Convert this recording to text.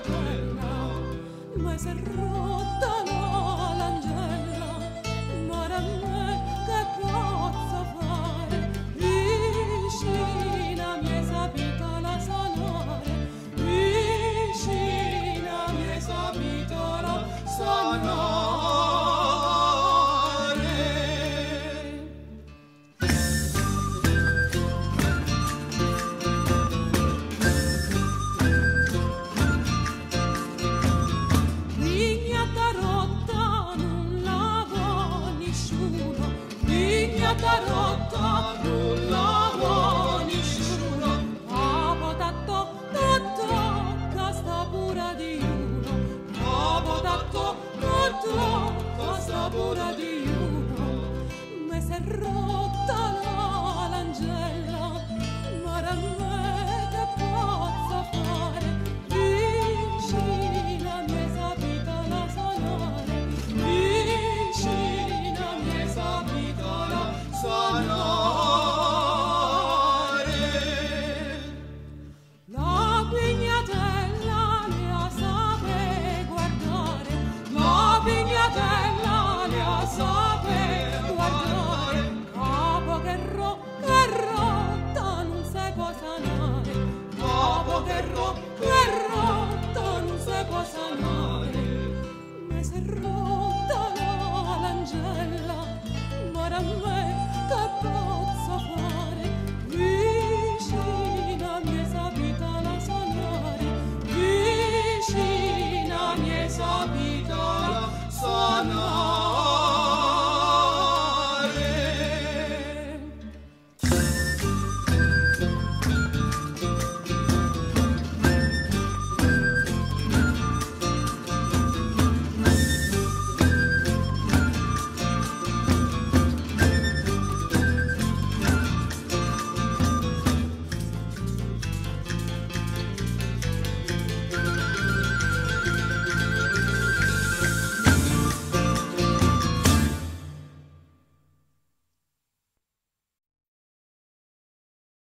pignatella, ma si è rotta l'angella, ma da me che posso fare? Vicina mi hai sapito la sanare, vicina mi hai sapito la sanare. Rotta non la vuoi nessuno, capo tatto sta pura di uno, capo tatto sta pura di uno, ma si è rotta l'angella, ma da me che posso fare? Vicina mi hai sapito la sanare, vicina mi hai sapito la sanare. La pignatella ne ha sape guardare, la pignatella ne ha sape guardare, capo che rotta non si può sanare, capo che rotta non si può sanare, ma si è rotta l'angella, ma da me che posso fare? Vicina mi hai sapito la sanare, vicina mi hai sapito la sanare.